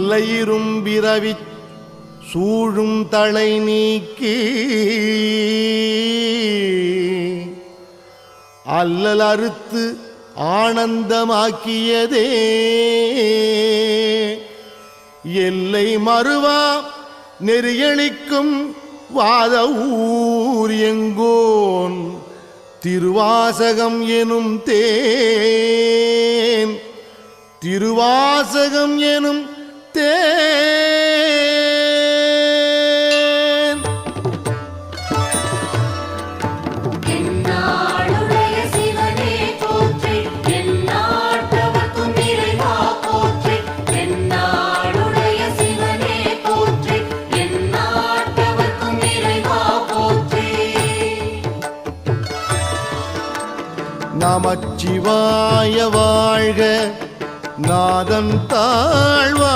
அல்லயிரும் பிறவி சூழும் தலை நீக்கி அல்லல் அறுத்து ஆனந்தமாக்கியதே எல்லை மறுவா நெறியளிக்கும் வாத ஊர் எங்கோன் திருவாசகம் எனும் தேன் திருவாசகம் எனும் தேன் என்னாளுடைய சிவனே போற்றி எந்நாட்டவர்க்கும் இறைவா போற்றி என்னாளுடைய சிவனே போற்றி எந்நாட்டவர்க்கும் இறைவா போற்றி நமச்சிவாய வாழ்க நாதன் தாழ்வா